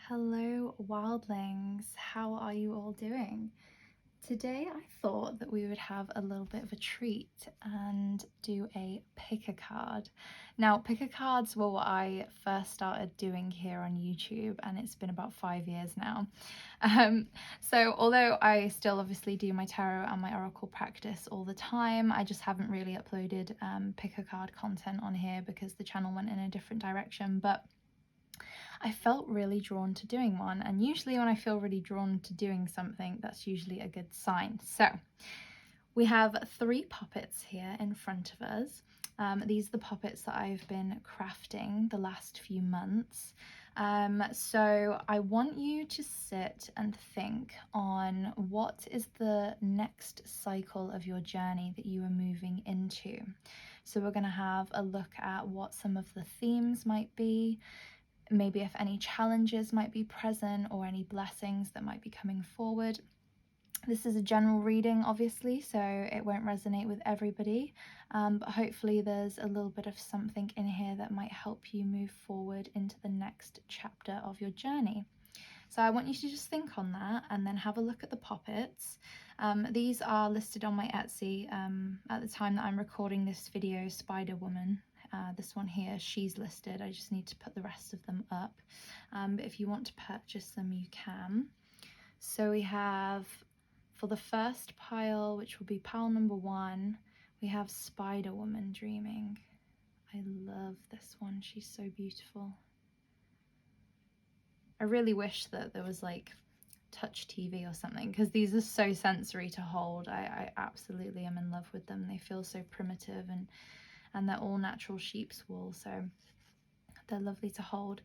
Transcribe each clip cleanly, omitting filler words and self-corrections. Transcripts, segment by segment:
Hello, wildlings. How are you all doing? Today I thought that we would have a little bit of a treat and do a pick a card. Now, pick a cards were what I first started doing here on YouTube, and it's been about 5 years now. So although I still obviously do my tarot and my oracle practice all the time, I just haven't really uploaded pick a card content on here because the channel went in a different direction. But I felt really drawn to doing one, and usually when I feel really drawn to doing something, that's usually a good sign. So we have 3 poppets here in front of us. These are the poppets that I've been crafting the last few months. So I want you to sit and think on what is the next cycle of your journey that you are moving into. So we're going to have a look at what some of the themes might be, maybe if any challenges might be present or any blessings that might be coming forward. This is a general reading, obviously, so it won't resonate with everybody, but hopefully there's a little bit of something in here that might help you move forward into the next chapter of your journey. So I want you to just think on that and then have a look at the poppets. These are listed on my Etsy. At the time that I'm recording this video, Spider Woman, this one here, she's listed. I just need to put the rest of them up. But if you want to purchase them, you can. So we have, for the first pile, which will be pile number 1, we have Spider Woman Dreaming. I love this one. She's so beautiful. I really wish that there was like touch TV or something, because these are so sensory to hold. I absolutely am in love with them. They feel so primitive, and they're all natural sheep's wool, so they're lovely to hold.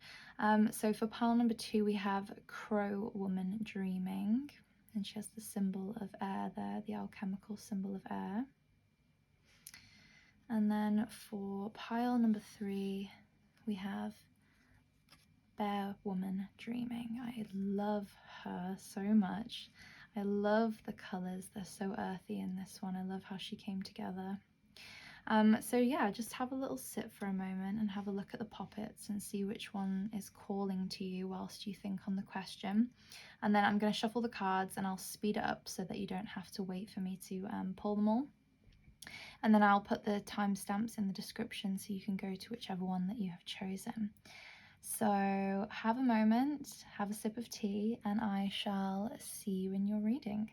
So for pile number 2 we have Crow Woman Dreaming, and she has the symbol of air there, the alchemical symbol of air. And then for pile number 3 we have Bear Woman Dreaming. I love her so much. I love the colours, they're so earthy in this one. I love how she came together. So yeah, just have a little sit for a moment and have a look at the poppets and see which one is calling to you whilst you think on the question. And then I'm going to shuffle the cards and I'll speed it up so that you don't have to wait for me to pull them all. And then I'll put the timestamps in the description so you can go to whichever one that you have chosen. So have a moment, have a sip of tea, and I shall see you in your reading.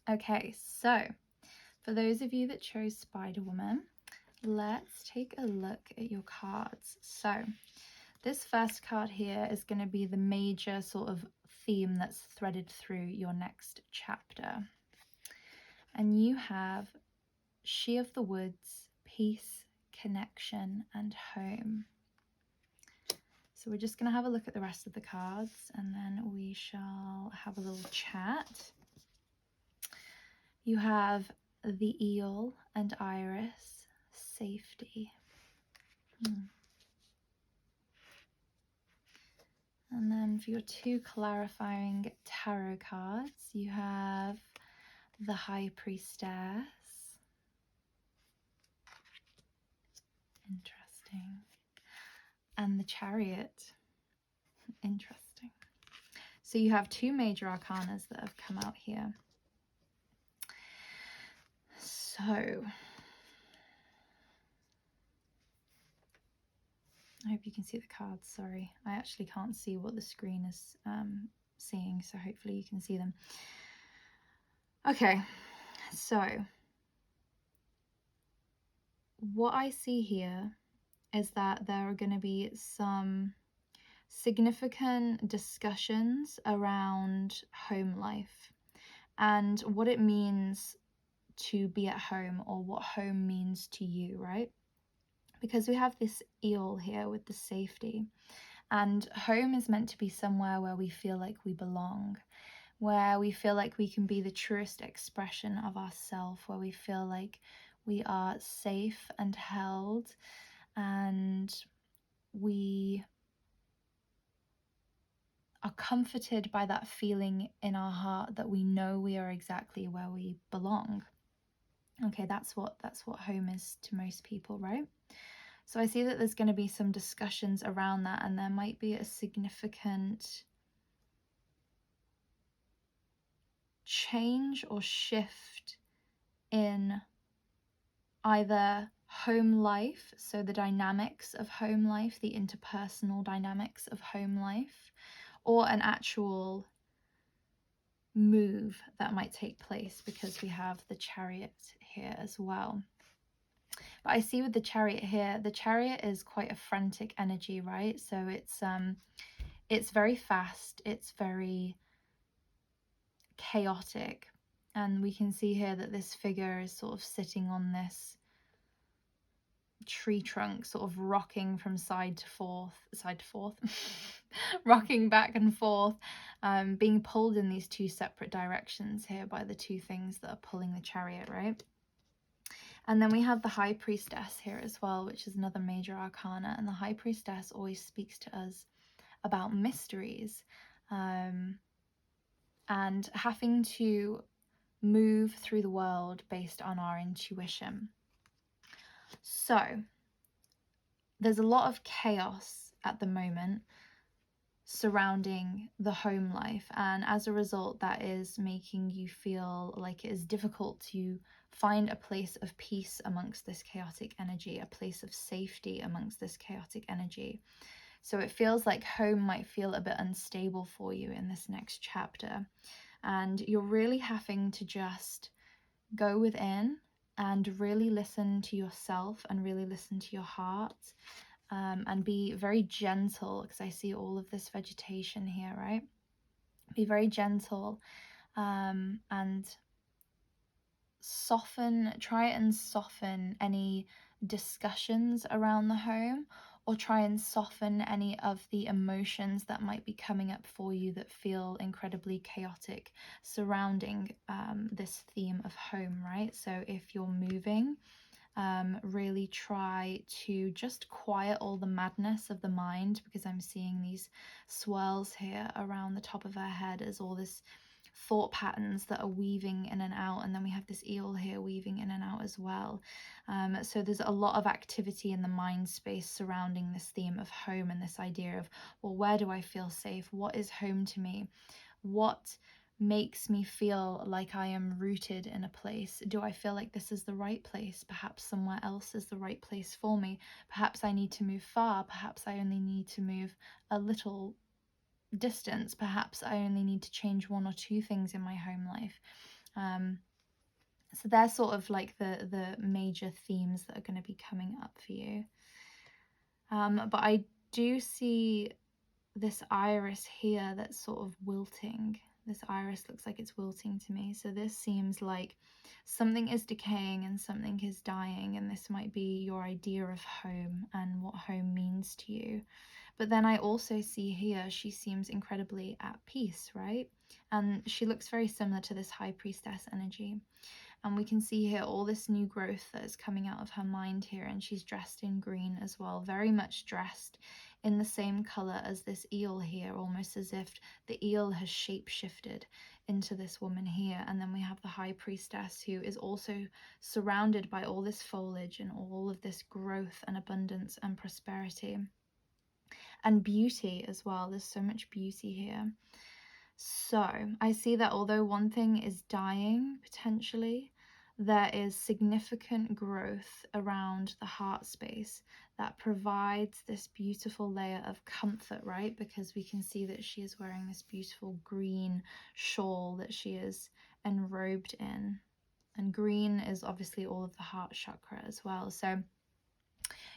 Okay, so for those of you that chose Spider Woman, let's take a look at your cards. So this first card here is going to be the major sort of theme that's threaded through your next chapter. And you have She of the Woods, Peace, Connection, and Home. So we're just going to have a look at the rest of the cards and then we shall have a little chat. You have the Eel and Iris, Safety. And then for your 2 clarifying tarot cards, you have the High Priestess. Interesting. And the Chariot. Interesting. So you have 2 major arcanas that have come out here. So I hope you can see the cards. Sorry, I actually can't see what the screen is seeing, so hopefully you can see them. Okay, so what I see here is that there are going to be some significant discussions around home life and what it means to be at home, or what home means to you, right? Because we have this eel here with the safety, and home is meant to be somewhere where we feel like we belong, where we feel like we can be the truest expression of ourselves, where we feel like we are safe and held, and we are comforted by that feeling in our heart that we know we are exactly where we belong. Okay, that's what home is to most people, right? So I see that there's going to be some discussions around that, and there might be a significant change or shift in either home life, so the dynamics of home life, the interpersonal dynamics of home life, or an actual move that might take place, because we have the Chariot here as well. But I see with the Chariot here, the Chariot is quite a frantic energy, right? So it's very fast, it's very chaotic, and we can see here that this figure is sort of sitting on this tree trunk, sort of rocking from side to forth rocking back and forth, being pulled in these two separate directions here by the two things that are pulling the Chariot, right? And then we have the High Priestess here as well, which is another major arcana, and the High Priestess always speaks to us about mysteries, and having to move through the world based on our intuition. So there's a lot of chaos at the moment surrounding the home life, and as a result that is making you feel like it is difficult to find a place of peace amongst this chaotic energy, a place of safety amongst this chaotic energy. So it feels like home might feel a bit unstable for you in this next chapter, and you're really having to just go within and really listen to yourself and really listen to your heart, and be very gentle, because I see all of this vegetation here, right? Be very gentle, and try and soften any discussions around the home, or try and soften any of the emotions that might be coming up for you that feel incredibly chaotic surrounding this theme of home, right? So if you're moving, really try to just quiet all the madness of the mind, because I'm seeing these swirls here around the top of her head as all this thought patterns that are weaving in and out, and then we have this eel here weaving in and out as well. So there's a lot of activity in the mind space surrounding this theme of home, and this idea of, well, where do I feel safe? What is home to me? What makes me feel like I am rooted in a place? Do I feel like this is the right place? Perhaps somewhere else is the right place for me. Perhaps I need to move far. Perhaps I only need to move a little distance. Perhaps I only need to change one or two things in my home life. So they're sort of like the major themes that are going to be coming up for you. But I do see this iris here that's sort of wilting. This iris looks like it's wilting to me. So this seems like something is decaying and something is dying, and this might be your idea of home and what home means to you. But then I also see here she seems incredibly at peace, right? And she looks very similar to this High Priestess energy. And we can see here all this new growth that is coming out of her mind here, and she's dressed in green as well, very much dressed in the same color as this eel here, almost as if the eel has shape-shifted into this woman here. And then we have the High Priestess, who is also surrounded by all this foliage and all of this growth and abundance and prosperity and beauty as well. There's so much beauty here. So I see that although one thing is dying potentially, there is significant growth around the heart space that provides this beautiful layer of comfort, right? Because we can see that she is wearing this beautiful green shawl that she is enrobed in. And green is obviously all of the heart chakra as well. So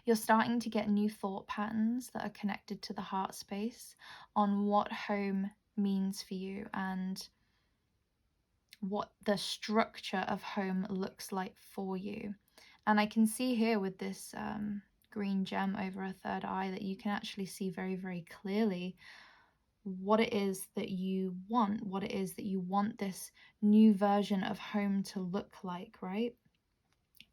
you're starting to get new thought patterns that are connected to the heart space on what home means for you and what the structure of home looks like for you. And I can see here with this green gem over a third eye that you can actually see very, very clearly what it is that you want, what it is that you want this new version of home to look like, right?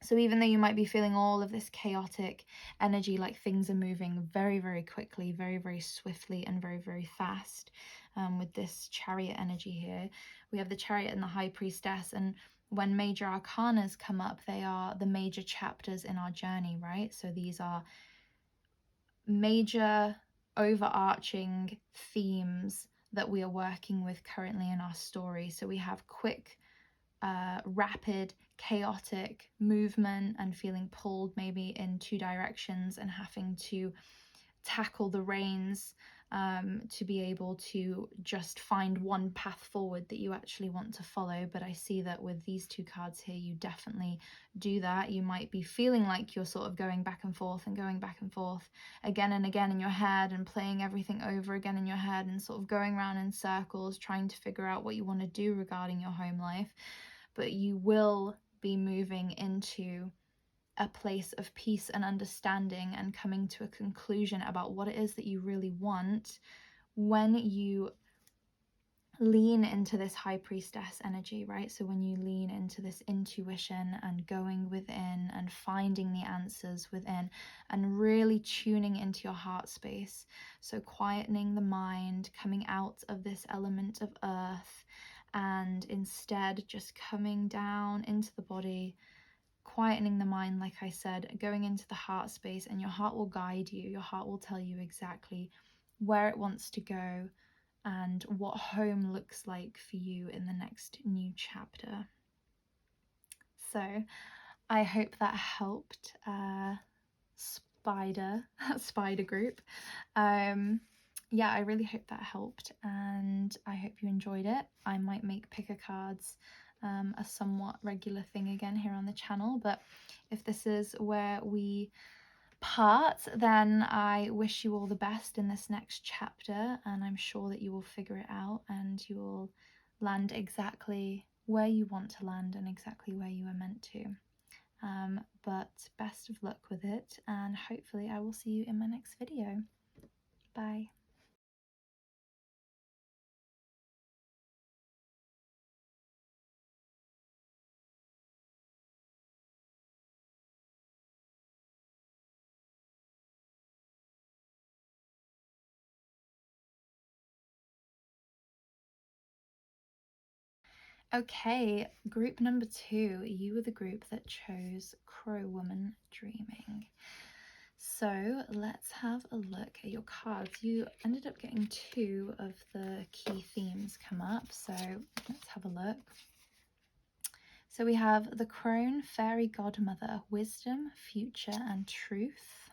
So even though you might be feeling all of this chaotic energy, like things are moving very, very quickly, very, very swiftly, and very, very fast, with this chariot energy here, we have the chariot and the high priestess. And when major arcanas come up, they are the major chapters in our journey, right? So these are major overarching themes that we are working with currently in our story. So we have quick, rapid, chaotic movement and feeling pulled maybe in two directions and having to tackle the reins, to be able to just find one path forward that you actually want to follow. But I see that with these two cards here, you definitely do that. You might be feeling like you're sort of going back and forth and going back and forth again and again in your head, and playing everything over again in your head, and sort of going around in circles trying to figure out what you want to do regarding your home life. But you will be moving into a place of peace and understanding and coming to a conclusion about what it is that you really want when you lean into this high priestess energy, right? So when you lean into this intuition and going within and finding the answers within and really tuning into your heart space. So quietening the mind, coming out of this element of earth, and instead just coming down into the body, quietening the mind, like I said, going into the heart space, and your heart will guide you. Your heart will tell you exactly where it wants to go and what home looks like for you in the next new chapter. So I hope that helped, spider group. Yeah, I really hope that helped, and I hope you enjoyed it. I might make picker cards a somewhat regular thing again here on the channel, but if this is where we part, then I wish you all the best in this next chapter, and I'm sure that you will figure it out and you will land exactly where you want to land and exactly where you are meant to. But best of luck with it, and hopefully I will see you in my next video. Bye. Okay, group number 2, you were the group that chose Crow Woman Dreaming. So let's have a look at your cards. You ended up getting 2 of the key themes come up, so let's have a look. So we have the Crone Fairy Godmother, Wisdom, Future and Truth.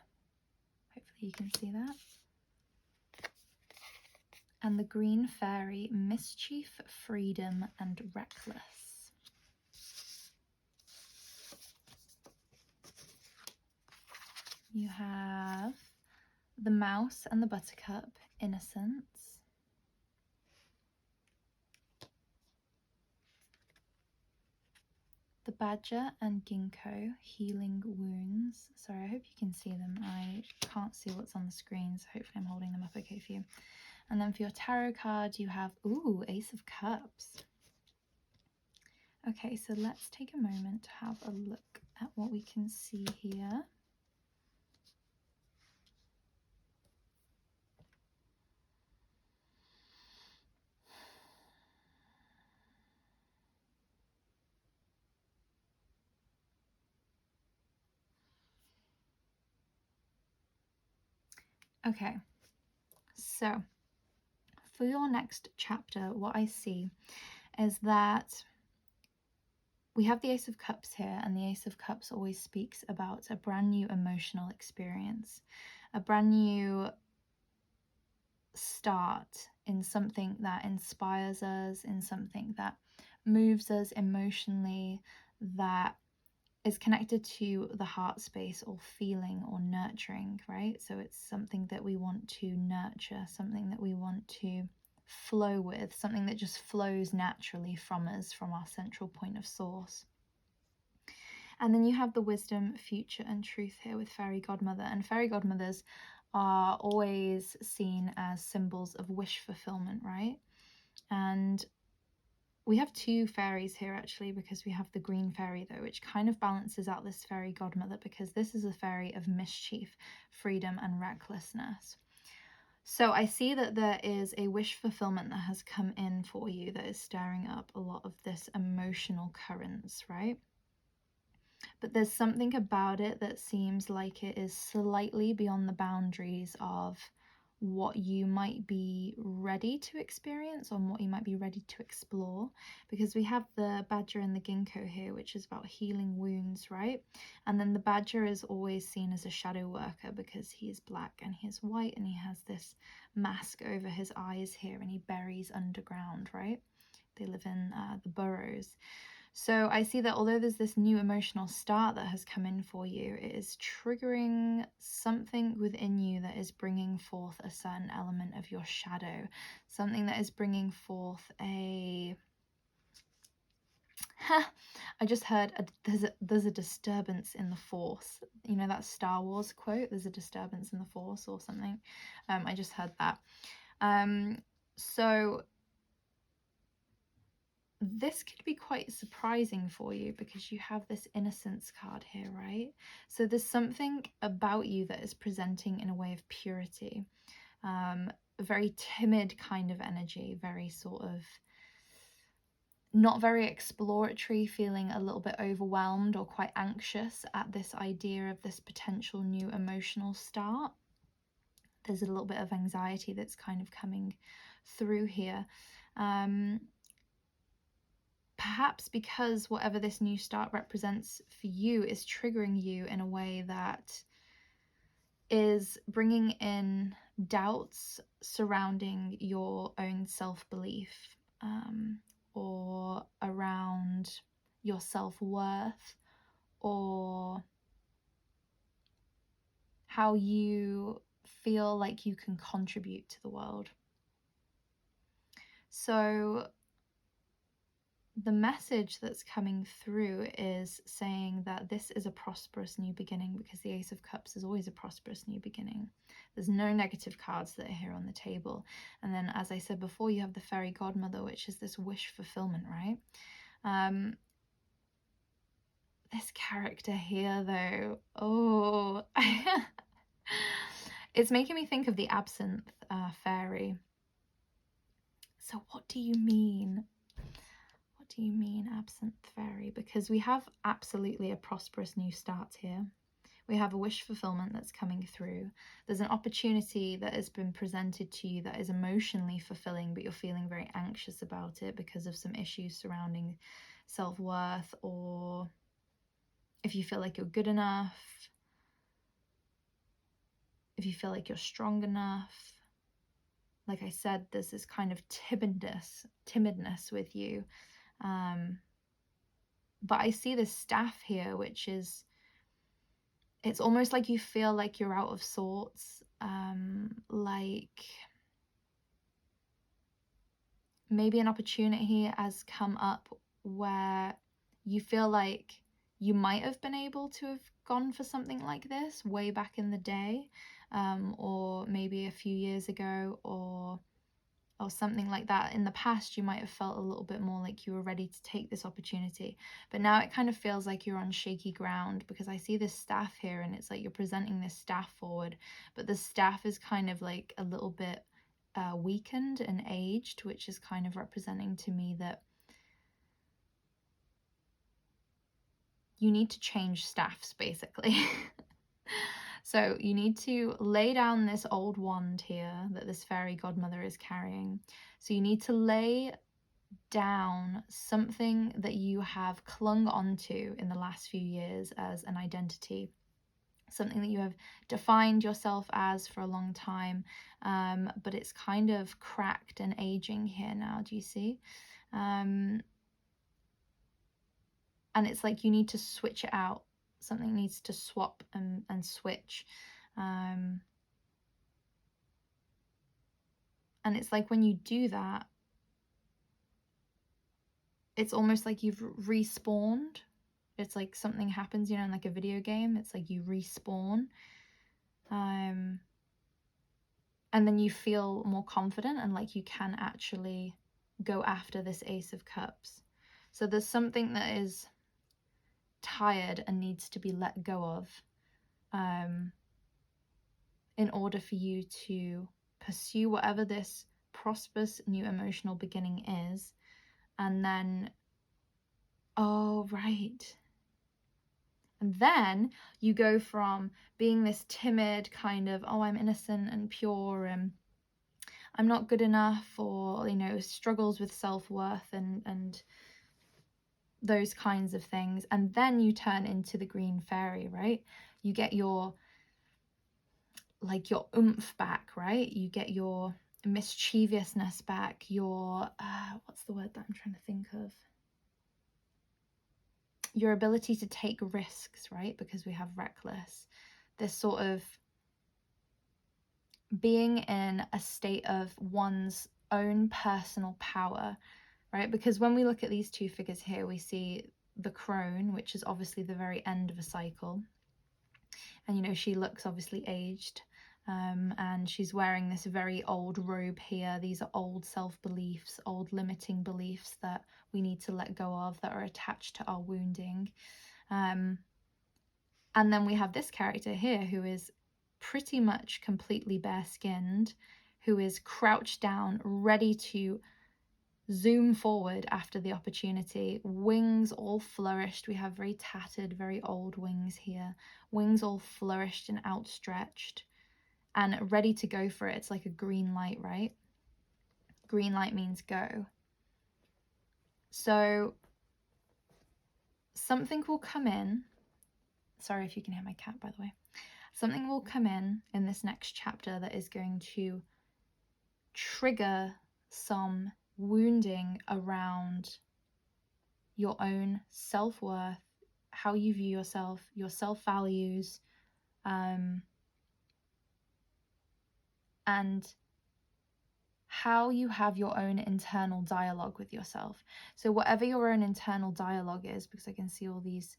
Hopefully you can see that. And the Green Fairy, Mischief, Freedom and Reckless. You have the Mouse and the Buttercup, Innocence. The Badger and Ginkgo, Healing Wounds. Sorry, I hope you can see them. I can't see what's on the screen, so hopefully I'm holding them up okay for you. And then for your tarot card, you have, ooh, Ace of Cups. Okay, so let's take a moment to have a look at what we can see here. Okay, so for your next chapter, what I see is that we have the Ace of Cups here, and the Ace of Cups always speaks about a brand new emotional experience, a brand new start in something that inspires us, in something that moves us emotionally, that is connected to the heart space or feeling or nurturing, right? So it's something that we want to nurture, something that we want to flow with, something that just flows naturally from us, from our central point of source. And then you have the Wisdom, Future and Truth here with Fairy Godmother, and Fairy Godmothers are always seen as symbols of wish fulfillment, right? And we have two fairies here actually, because we have the green fairy though, which kind of balances out this fairy godmother, because this is a fairy of mischief, freedom and recklessness. So I see that there is a wish fulfillment that has come in for you that is stirring up a lot of this emotional currents, right? But there's something about it that seems like it is slightly beyond the boundaries of what you might be ready to experience or what you might be ready to explore, because we have the badger and the ginkgo here, which is about healing wounds, right? And then the badger is always seen as a shadow worker because he is black and he is white and he has this mask over his eyes here and he buries underground, right? They live in the burrows. So I see that although there's this new emotional start that has come in for you, it is triggering something within you that is bringing forth a certain element of your shadow, something that is bringing forth a... I just heard there's a disturbance in the force. You know that Star Wars quote, there's a disturbance in the force or something. I just heard that. So this could be quite surprising for you because you have this innocence card here, right? So there's something about you that is presenting in a way of purity, a very timid kind of energy, very sort of not very exploratory, feeling a little bit overwhelmed or quite anxious at this idea of this potential new emotional start. There's a little bit of anxiety that's kind of coming through here. Perhaps because whatever this new start represents for you is triggering you in a way that is bringing in doubts surrounding your own self-belief, or around your self-worth, or how you feel like you can contribute to the world. So the message that's coming through is saying that this is a prosperous new beginning, because the Ace of Cups is always a prosperous new beginning. There's no negative cards that are here on the table. And then, as I said before, you have the fairy godmother, which is this wish fulfillment, right? This character here, though, oh, it's making me think of the absinthe fairy. So what do you mean? What do you mean, absinthe fairy? Because we have absolutely a prosperous new start here. We have a wish fulfillment that's coming through. There's an opportunity that has been presented to you that is emotionally fulfilling, but you're feeling very anxious about it because of some issues surrounding self-worth, or if you feel like you're good enough, if you feel like you're strong enough. Like I said, there's this kind of timidness with you. But I see this staff here, which is, it's almost like you feel like you're out of sorts, like maybe an opportunity has come up where you feel like you might have been able to have gone for something like this way back in the day, or maybe a few years ago, or something like that. In the past, you might have felt a little bit more like you were ready to take this opportunity, but now it kind of feels like you're on shaky ground, because I see this staff here and it's like you're presenting this staff forward, but the staff is kind of like a little bit weakened and aged, which is kind of representing to me that you need to change staffs, basically. So you need to lay down this old wand here that this fairy godmother is carrying. So you need to lay down something that you have clung onto in the last few years as an identity, something that you have defined yourself as for a long time, but it's kind of cracked and aging here now. Do you see? And it's like you need to switch it out. Something needs to swap and switch. And it's like when you do that, it's almost like you've respawned. It's like something happens, you know, in like a video game. It's like you respawn. And then you feel more confident and like you can actually go after this Ace of Cups. So there's something that is tired and needs to be let go of in order for you to pursue whatever this prosperous new emotional beginning is. And then, oh, right. And then you go from being this timid kind of, oh, I'm innocent and pure and I'm not good enough, or, you know, struggles with self-worth and those kinds of things. And then you turn into the Green Fairy, right? You get your, like, your oomph back, right? You get your mischievousness back, your, what's the word that I'm trying to think of? Your ability to take risks, right? Because we have reckless. This sort of being in a state of one's own personal power, right? Because when we look at these two figures here, we see the crone, which is obviously the very end of a cycle. And, you know, she looks obviously aged, and she's wearing this very old robe here. These are old self-beliefs, old limiting beliefs that we need to let go of, that are attached to our wounding. And then we have this character here who is pretty much completely bare-skinned, who is crouched down, ready to zoom forward after the opportunity, wings all flourished. We have very tattered, very old wings here, wings all flourished and outstretched and ready to go for it. It's like a green light, right? Green light means go. So something will come in. Sorry if you can hear my cat, by the way. Something will come in this next chapter that is going to trigger some wounding around your own self-worth, how you view yourself, your self-values, and how you have your own internal dialogue with yourself. So whatever your own internal dialogue is, because I can see all these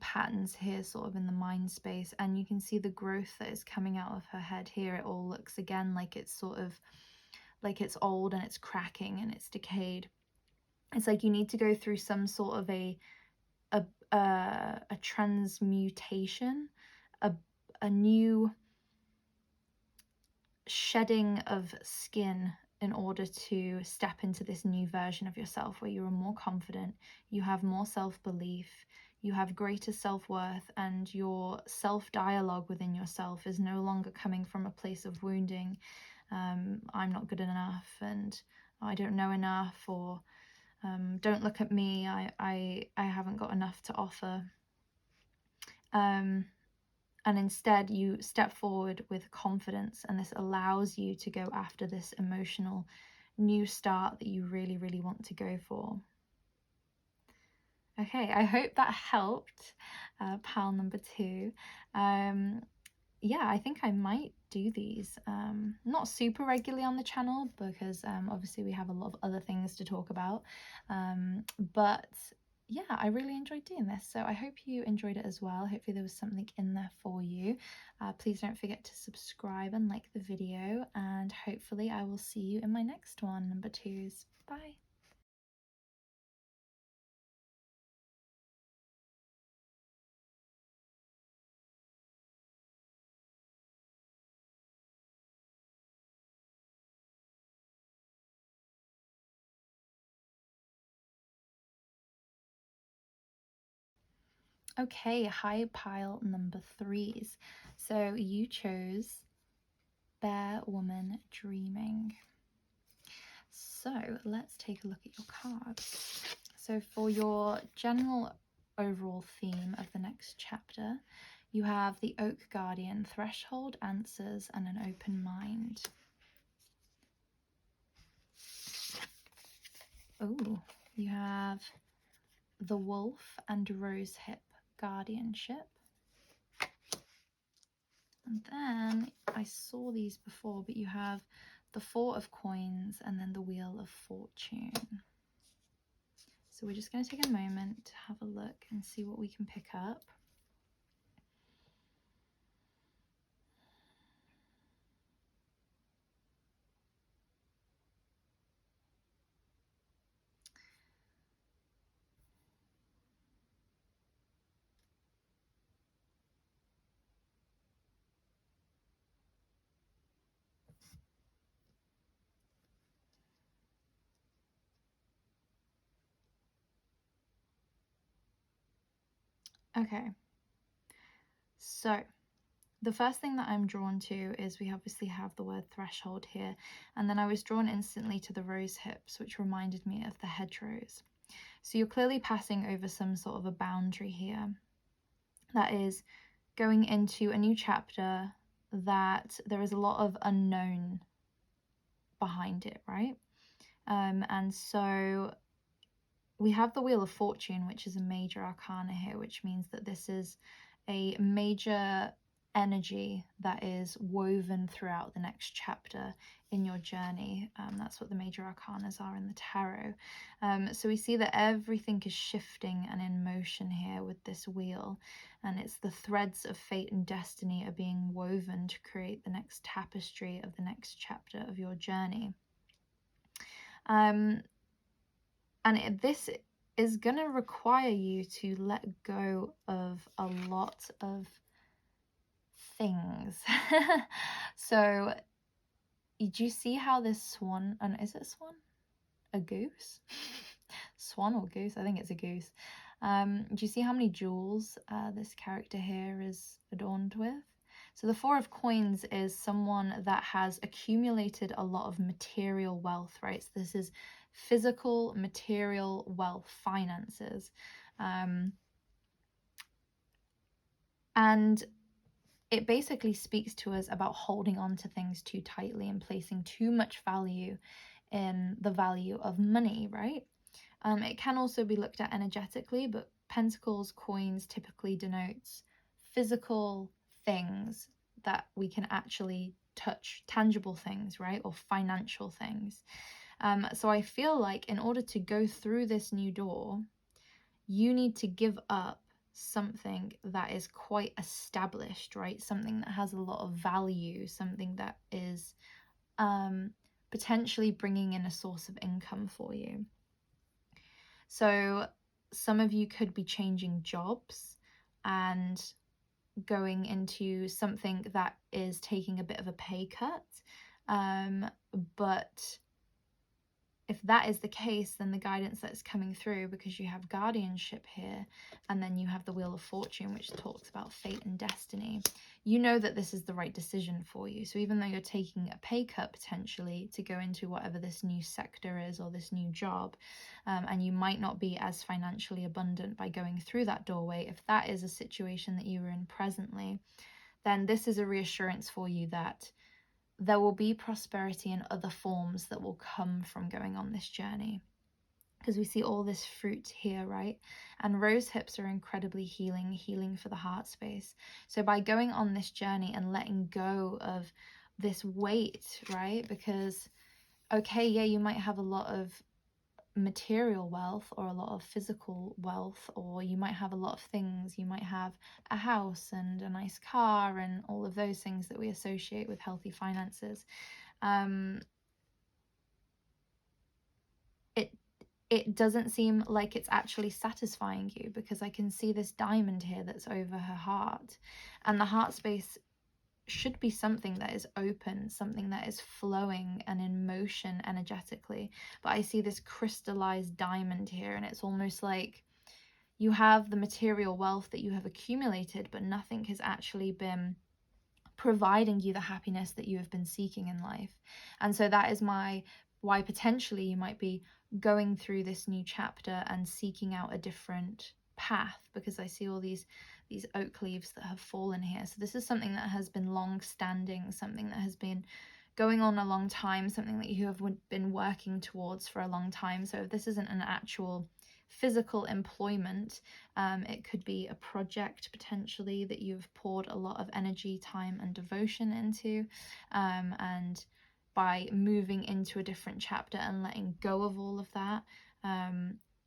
patterns here sort of in the mind space, and you can see the growth that is coming out of her head here. It all looks again like it's sort of like it's old and it's cracking and it's decayed. It's like you need to go through some sort of a transmutation, a new shedding of skin in order to step into this new version of yourself where you are more confident, you have more self-belief, you have greater self-worth, and your self-dialogue within yourself is no longer coming from a place of wounding. I'm not good enough, and I don't know enough, or don't look at me, I haven't got enough to offer. And instead you step forward with confidence, and this allows you to go after this emotional new start that you really, really want to go for. Okay, I hope that helped, pal number 2. Yeah, I think I might do these not super regularly on the channel, because obviously we have a lot of other things to talk about, but yeah, I really enjoyed doing this, so I hope you enjoyed it as well. Hopefully there was something in there for you. Please don't forget to subscribe and like the video, and hopefully I will see you in my next one, number 2s. Bye. Okay, hi pile number 3s. So you chose Bear Woman Dreaming. So let's take a look at your cards. So for your general overall theme of the next chapter, you have the Oak Guardian, Threshold, Answers, and an Open Mind. Oh, you have the Wolf and Rosehip, Guardianship. And then I saw these before, but you have the Four of Coins and then the Wheel of Fortune. So we're just going to take a moment to have a look and see what we can pick up. Okay, so the first thing that I'm drawn to is we obviously have the word threshold here, and then I was drawn instantly to the rose hips, which reminded me of the hedgerows. So you're clearly passing over some sort of a boundary here that is going into a new chapter, that there is a lot of unknown behind it, right? And so we have the Wheel of Fortune, which is a major arcana here, which means that this is a major energy that is woven throughout the next chapter in your journey. That's what the major arcanas are in the tarot. So we see that everything is shifting and in motion here with this wheel, and it's the threads of fate and destiny are being woven to create the next tapestry of the next chapter of your journey. This is going to require you to let go of a lot of things. So, do you see how this swan, and is it swan? A goose? Swan or goose? I think it's a goose. Do you see how many jewels this character here is adorned with? So the Four of Coins is someone that has accumulated a lot of material wealth, right? So this is physical, material wealth, finances. And it basically speaks to us about holding on to things too tightly and placing too much value in the value of money, right? It can also be looked at energetically, but pentacles, coins typically denotes physical things that we can actually touch, tangible things, right? Or financial things. So I feel like in order to go through this new door, you need to give up something that is quite established, right? Something that has a lot of value, something that is potentially bringing in a source of income for you. So some of you could be changing jobs and going into something that is taking a bit of a pay cut. But if that is the case, then the guidance that's coming through, because you have guardianship here, and then you have the Wheel of Fortune, which talks about fate and destiny, you know that this is the right decision for you. So even though you're taking a pay cut potentially to go into whatever this new sector is or this new job, and you might not be as financially abundant by going through that doorway, if that is a situation that you are in presently, then this is a reassurance for you that there will be prosperity in other forms that will come from going on this journey. Because we see all this fruit here, right? And rose hips are incredibly healing for the heart space. So by going on this journey and letting go of this weight, right? Because, okay, yeah, you might have a lot of material wealth or a lot of physical wealth, or you might have a lot of things. You might have a house and a nice car and all of those things that we associate with healthy finances. It doesn't seem like it's actually satisfying you, because I can see this diamond here that's over her heart, and the heart space should be something that is open, something that is flowing and in motion energetically. But I see this crystallized diamond here, and it's almost like you have the material wealth that you have accumulated, but nothing has actually been providing you the happiness that you have been seeking in life. And so that is why potentially you might be going through this new chapter and seeking out a different path, because I see all these oak leaves that have fallen here. So this is something that has been long standing, something that has been going on a long time, something that you have been working towards for a long time. So if this isn't an actual physical employment, it could be a project potentially that you've poured a lot of energy, time and devotion into, and by moving into a different chapter and letting go of all of that,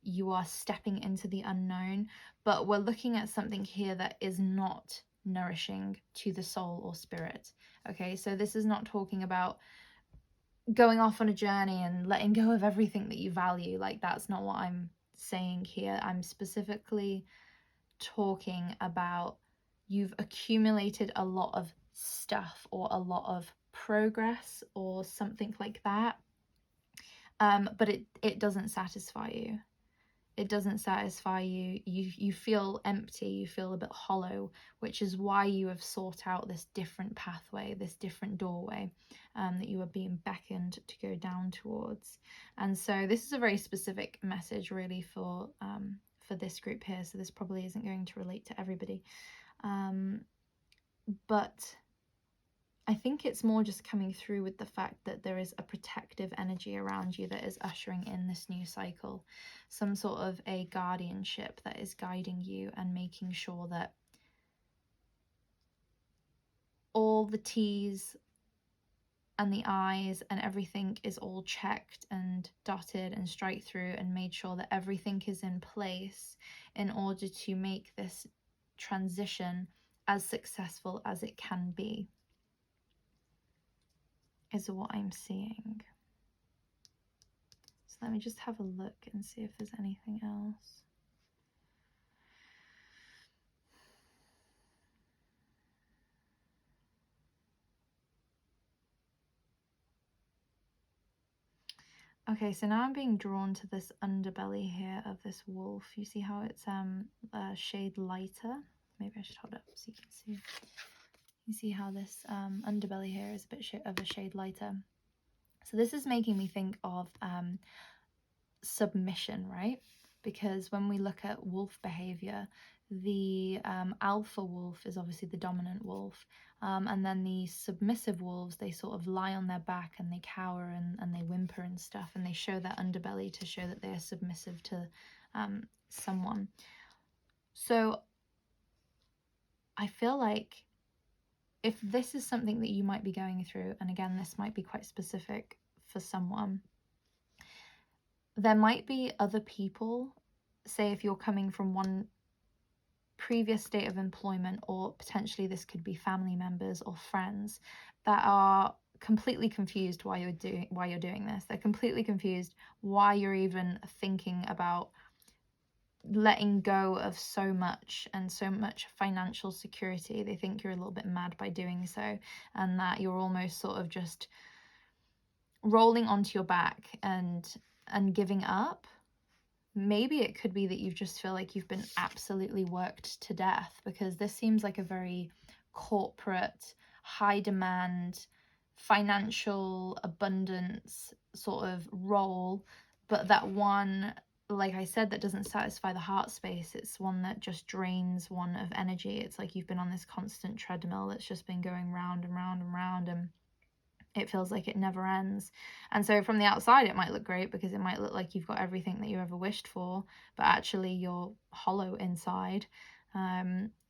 you are stepping into the unknown. But we're looking at something here that is not nourishing to the soul or spirit. Okay, so this is not talking about going off on a journey and letting go of everything that you value. Like, that's not what I'm saying here. I'm specifically talking about you've accumulated a lot of stuff or a lot of progress or something like that, but it doesn't satisfy you. it doesn't satisfy you. You feel empty, you feel a bit hollow, which is why you have sought out this different pathway, this different doorway that you are being beckoned to go down towards. And so this is a very specific message really for this group here, so this probably isn't going to relate to everybody, but I think it's more just coming through with the fact that there is a protective energy around you that is ushering in this new cycle, some sort of a guardianship that is guiding you and making sure that all the T's and the I's and everything is all checked and dotted and strike through and made sure that everything is in place in order to make this transition as successful as it can be, is what I'm seeing. So let me just have a look and see if there's anything else. Okay, so now I'm being drawn to this underbelly here of this wolf. You see how it's a shade lighter? Maybe I should hold it up so you can see. You see how this underbelly here is a bit of a shade lighter. So this is making me think of submission, right? Because when we look at wolf behavior, the alpha wolf is obviously the dominant wolf, and then the submissive wolves, they sort of lie on their back and they cower and they whimper and stuff, and they show their underbelly to show that they are submissive to someone. So I feel like if this is something that you might be going through, and again, this might be quite specific for someone, there might be other people, say if you're coming from one previous state of employment, or potentially this could be family members or friends, that are completely confused why you're doing this. They're completely confused why you're even thinking about letting go of so much and so much financial security. They think you're a little bit mad by doing so, and that you're almost sort of just rolling onto your back and giving up. Maybe it could be that you just feel like you've been absolutely worked to death, because this seems like a very corporate, high demand, financial abundance sort of role, but that one, like I said, that doesn't satisfy the heart space. It's one that just drains one of energy. It's like you've been on this constant treadmill that's just been going round and round and round, and it feels like it never ends. And so from the outside it might look great, because it might look like you've got everything that you ever wished for, but actually you're hollow inside.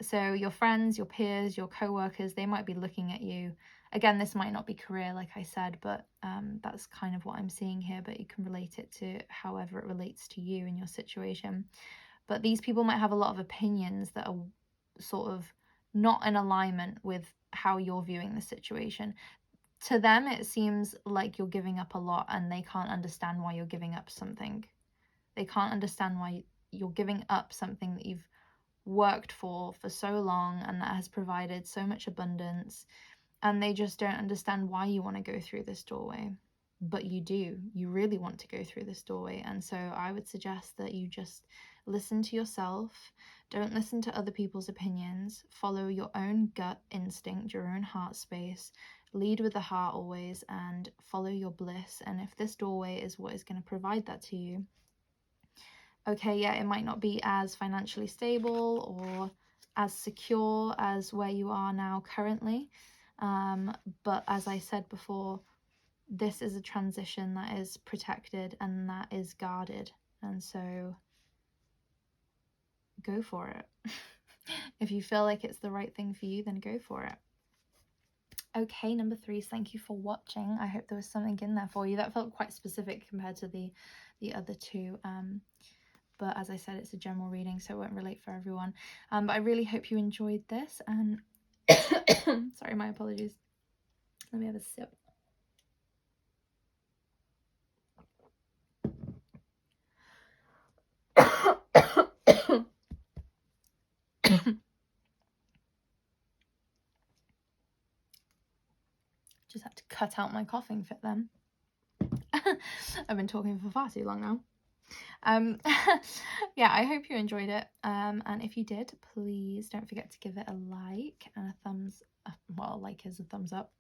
So your friends, your peers, your co-workers, they might be looking at you. Again, this might not be career, like I said, but that's kind of what I'm seeing here, but you can relate it to however it relates to you and your situation. But these people might have a lot of opinions that are sort of not in alignment with how you're viewing the situation. To them, it seems like you're giving up a lot, and they can't understand why you're giving up something. They can't understand why you're giving up something that you've worked for so long and that has provided so much abundance, and they just don't understand why you want to go through this doorway. But you do. You really want to go through this doorway. And so I would suggest that you just listen to yourself. Don't listen to other people's opinions. Follow your own gut instinct, your own heart space. Lead with the heart always, and follow your bliss. And if this doorway is what is going to provide that to you, okay, yeah, it might not be as financially stable or as secure as where you are now currently. But as I said before, this is a transition that is protected and that is guarded. And so go for it. If you feel like it's the right thing for you, then go for it. Okay, number 3 is thank you for watching. I hope there was something in there for you. That felt quite specific compared to the other two. But as I said, it's a general reading, so it won't relate for everyone. But I really hope you enjoyed this. And sorry, my apologies. Let me have a sip. Just had to cut out my coughing fit then. I've been talking for far too long now. Yeah, I hope you enjoyed it. And if you did, please don't forget to give it a like and a thumbs up. Well, a like is a thumbs up.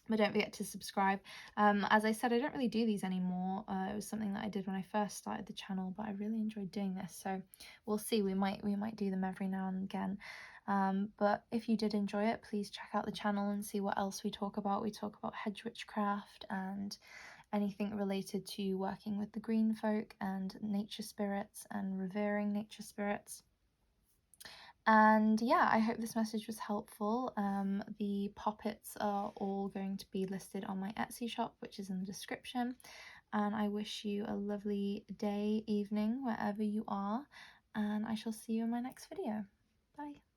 But don't forget to subscribe. As I said, I don't really do these anymore. It was something that I did when I first started the channel, but I really enjoyed doing this. So we'll see. We might do them every now and again. But if you did enjoy it, please check out the channel and see what else we talk about. We talk about hedge witchcraft and anything related to working with the green folk and nature spirits and revering nature spirits. And yeah, I hope this message was helpful. The poppets are all going to be listed on my Etsy shop, which is in the description. And I wish you a lovely day, evening, wherever you are. And I shall see you in my next video. Bye.